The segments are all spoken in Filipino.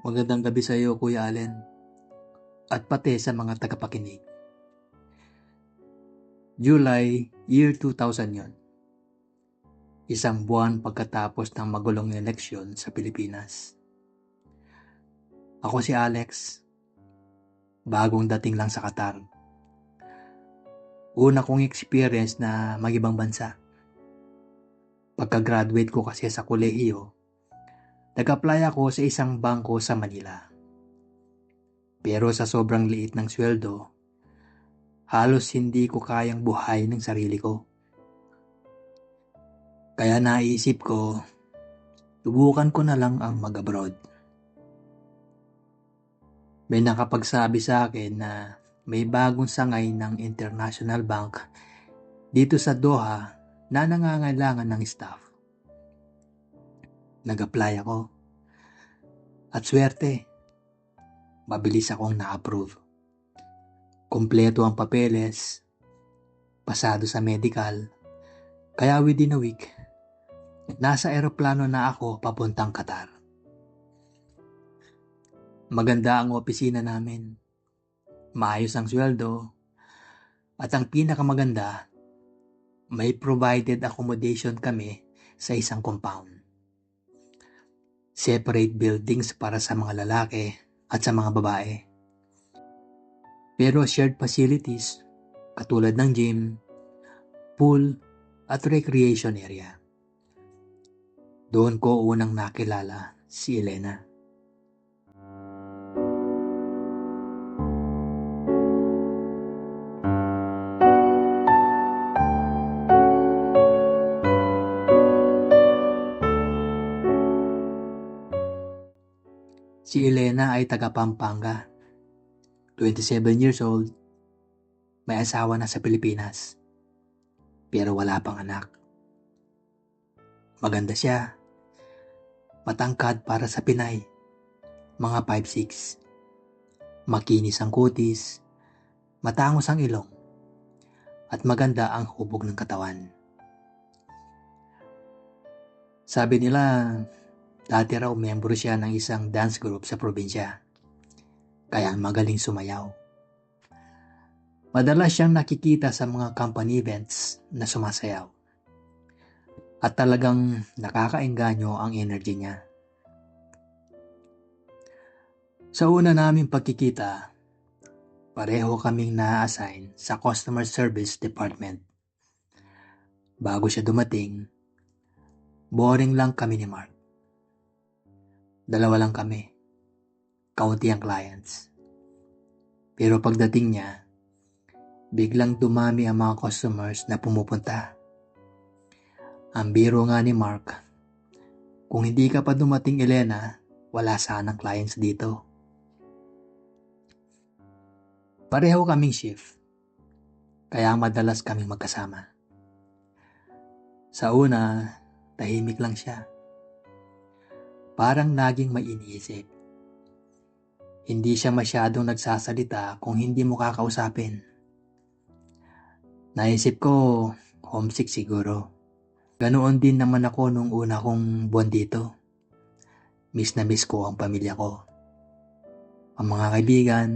Magandang gabi sa iyo, Kuya Allen, at pati sa mga tagapakinig. July, year 2000 yon. Isang buwan pagkatapos ng magulong eleksyon sa Pilipinas. Ako si Alex, bagong dating lang sa Qatar. Una kong experience na mag-ibang bansa. Pagka-graduate ko kasi sa kolehiyo, nag-apply ako sa isang bangko sa Manila. Pero sa sobrang liit ng sweldo, halos hindi ko kayang buhayin ng sarili ko. Kaya naisip ko, subukan ko na lang ang mag-abroad. May nakapagsabi sa akin na may bagong sangay ng International Bank dito sa Doha na nangangailangan ng staff. Nag-apply ako. At swerte, mabilis akong na-approve. Kompleto ang papeles, pasado sa medical, kaya within a week, nasa eroplano na ako papuntang Qatar. Maganda ang opisina namin. Maayos ang sweldo. At ang pinakamaganda, may provided accommodation kami sa isang compound. Separate buildings para sa mga lalaki at sa mga babae. Pero shared facilities katulad ng gym, pool at recreation area. Doon ko unang nakilala si Elena. Si Elena ay taga Pampanga, 27 years old, may asawa na sa Pilipinas, pero wala pang anak. Maganda siya, matangkad para sa Pinay, mga 5'6". Makinis ang kutis, matangos ang ilong, at maganda ang hubog ng katawan. Sabi nila, dati raw membro siya ng isang dance group sa probinsya, kaya magaling sumayaw. Madalas siyang nakikita sa mga company events na sumasayaw. At talagang nakakaengganyo ang energy niya. Sa una naming pagkikita, pareho kaming na-assign sa customer service department. Bago siya dumating, boring lang kami ni Mark. Dalawa lang kami. Kaunti ang clients. Pero pagdating niya, biglang dumami ang mga customers na pumupunta. Ang biro nga ni Mark, kung hindi ka pa dumating Elena, wala sanang clients dito. Pareho kaming shift, kaya madalas kaming magkasama. Sa una, tahimik lang siya. Parang laging may iniisip. Hindi siya masyadong nagsasalita kung hindi mo kakausapin. Naisip ko, homesick siguro. Ganoon din naman ako nung una kong buwan dito. Miss na miss ko ang pamilya ko. Ang mga kaibigan,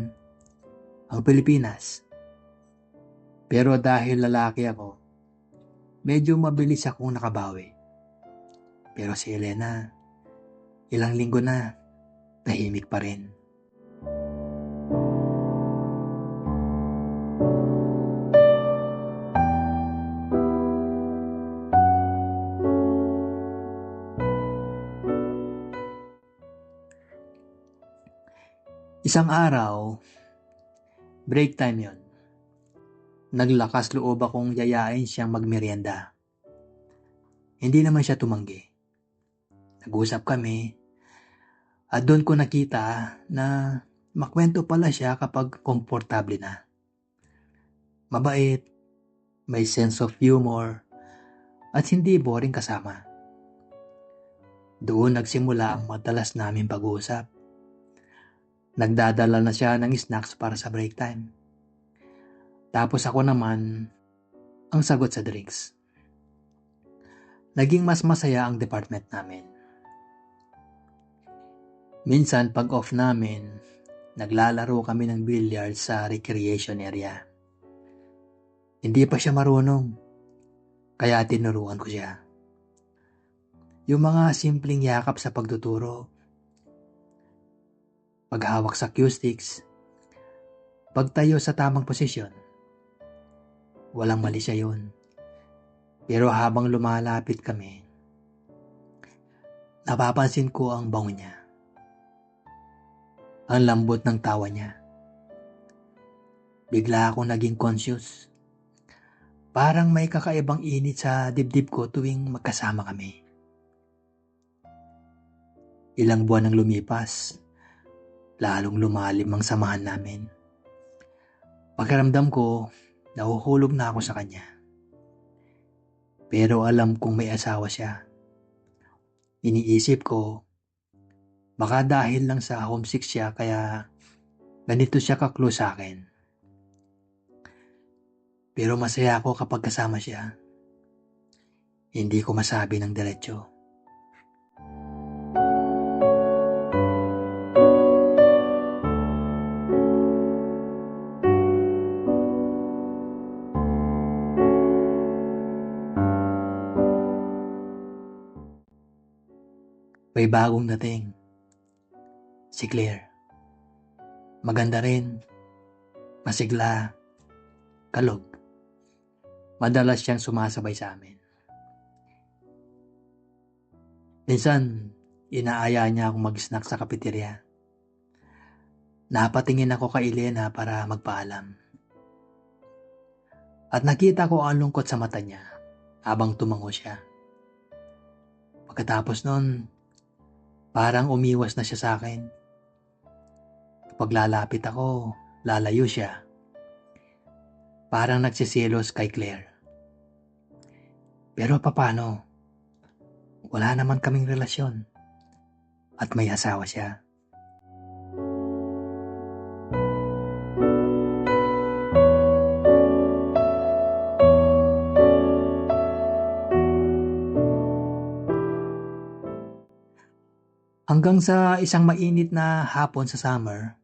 ang Pilipinas. Pero dahil lalaki ako, medyo mabilis akong nakabawi. Pero si Elena, ilang linggo na, tahimik pa rin. Isang araw, break time yon. Naglakas loob akong yayain siyang magmerienda. Hindi naman siya tumanggi. Nag-usap kami at doon ko nakita na makwento pala siya kapag komportable na. Mabait, may sense of humor, at hindi boring kasama. Doon nagsimula ang madalas namin pag-uusap. Nagdadala na siya ng snacks para sa break time. Tapos ako naman ang sagot sa drinks. Naging mas masaya ang department namin. Minsan pag off namin, naglalaro kami ng billiard sa recreation area. Hindi pa siya marunong, kaya tinuruan ko siya. Yung mga simpleng yakap sa pagtuturo, paghawak sa cue sticks, pagtayo sa tamang posisyon. Walang mali siya yun. Pero habang lumalapit kami, napapansin ko ang bango niya. Ang lambot ng tawa niya. Bigla akong naging conscious. Parang may kakaibang init sa dibdib ko tuwing magkasama kami. Ilang buwan ang lumipas, lalong lumalim ang samahan namin. Pakiramdam ko, nahuhulog na ako sa kanya. Pero alam kong may asawa siya. Iniisip ko, baka dahil lang sa homesick siya kaya ganito siya ka-close sa akin. Pero masaya ako kapag kasama siya. Hindi ko masabi ng diretso. May bagong dating. Si Claire. Maganda rin. Masigla. Kalog. Madalas siyang sumasabay sa amin. Minsan, inaaya niya akong mag-snack sa kafeterya. Napatingin ako kay Elena para magpaalam. At nakita ko ang lungkot sa mata niya habang tumango siya. Pagkatapos nun, parang umiwas na siya sa akin. Kapag lalapit ako, lalayo siya. Parang nagsisilos kay Claire. Pero paano? Wala naman kaming relasyon. At may asawa siya. Hanggang sa isang mainit na hapon sa summer,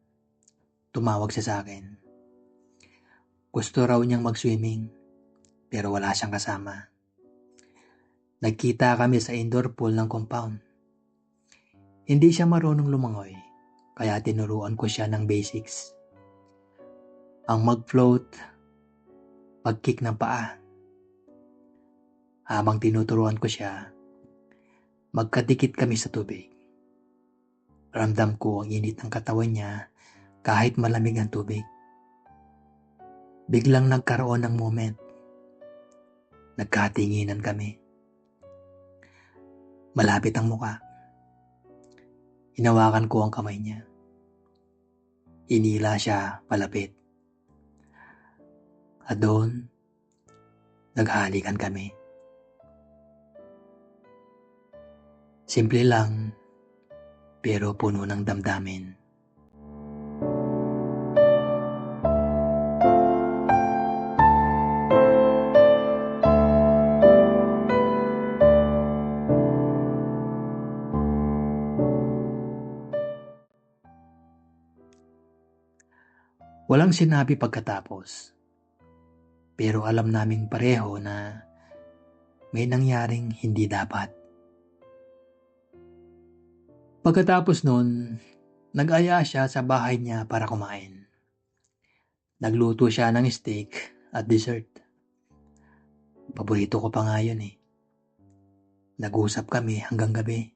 tumawag siya sa akin. Gusto raw niyang mag-swimming, pero wala siyang kasama. Nagkita kami sa indoor pool ng compound. Hindi siya marunong lumangoy, kaya tinuruan ko siya ng basics. Ang mag-float, pag-kick ng paa. Habang tinuturuan ko siya, magkadikit kami sa tubig. Ramdam ko ang init ng katawan niya kahit malamig ang tubig. Biglang nagkaroon ng moment. Nagkatinginan kami. Malapit ang muka. Hinawakan ko ang kamay niya. Inila siya palapit. At doon, naghalikan kami. Simple lang, pero puno ng damdamin. Walang sinabi pagkatapos, pero alam naming pareho na may nangyaring hindi dapat. Pagkatapos nun, nag-aya siya sa bahay niya para kumain. Nagluto siya ng steak at dessert. Paborito ko pa nga yun eh. Nag-usap kami hanggang gabi.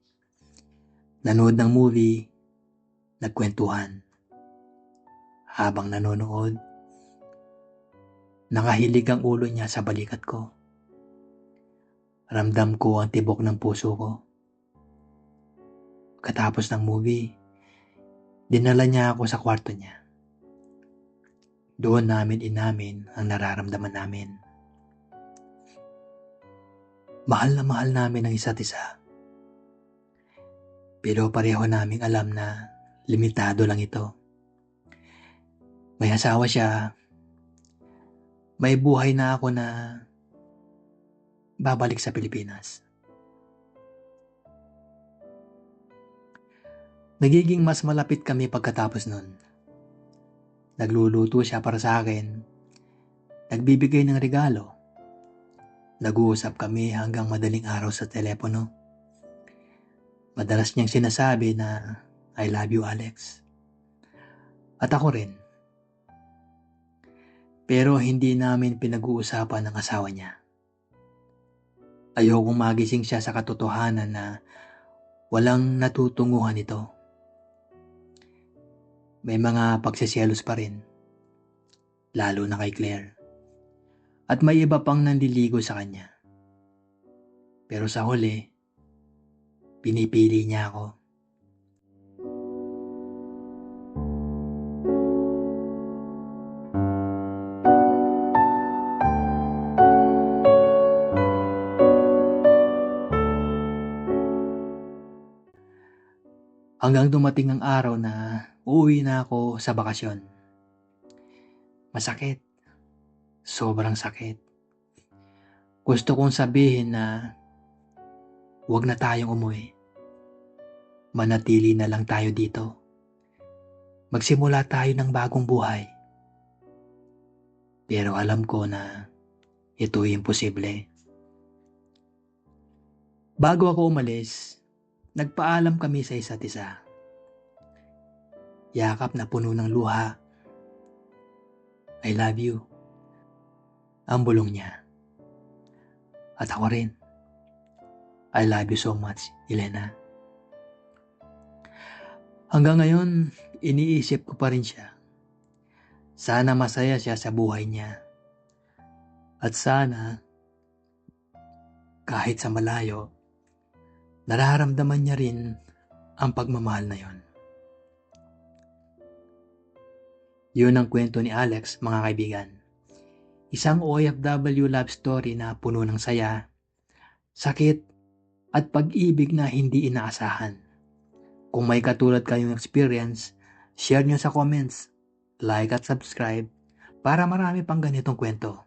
Nanood ng movie, nagkwentuhan. Habang nanonood, nakahilig ang ulo niya sa balikat ko. Ramdam ko ang tibok ng puso ko. Pagkatapos ng movie, dinala niya ako sa kwarto niya. Doon namin inamin ang nararamdaman namin. Mahal na mahal namin ang isa't isa. Pero pareho naming alam na limitado lang ito. May asawa siya. May buhay na ako na babalik sa Pilipinas. Nagiging mas malapit kami pagkatapos nun. Nagluluto siya para sa akin, nagbibigay ng regalo. Nag-uusap kami hanggang madaling araw sa telepono. Madalas niyang sinasabi na, "I love you, Alex." At ako rin. Pero hindi namin pinag-uusapan ng asawa niya. Ayokong magising siya sa katotohanan na walang natutunguhan ito. May mga pagseselos pa rin, lalo na kay Claire. At may iba pang nanliligo sa kanya. Pero sa huli, pinipili niya ako. Hanggang dumating ang araw na uuwi na ako sa bakasyon. Masakit. Sobrang sakit. Gusto kong sabihin na huwag na tayong umuwi. Manatili na lang tayo dito. Magsimula tayo ng bagong buhay. Pero alam ko na ito'y imposible. Bago ako umalis, nagpaalam kami sa isa't isa. Yakap na puno ng luha. I love you. Ang bulong niya. At ako rin. I love you so much, Elena. Hanggang ngayon, iniisip ko pa rin siya. Sana masaya siya sa buhay niya. At sana, kahit sa malayo, nararamdaman niya rin ang pagmamahal na yon. Yun ang kwento ni Alex, mga kaibigan. Isang OFW love story na puno ng saya, sakit, at pag-ibig na hindi inaasahan. Kung may katulad kayong experience, share nyo sa comments, like at subscribe para marami pang ganitong kwento.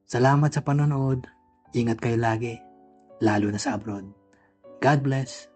Salamat sa panonood. Ingat kayo lagi, lalo na sa abroad. God bless.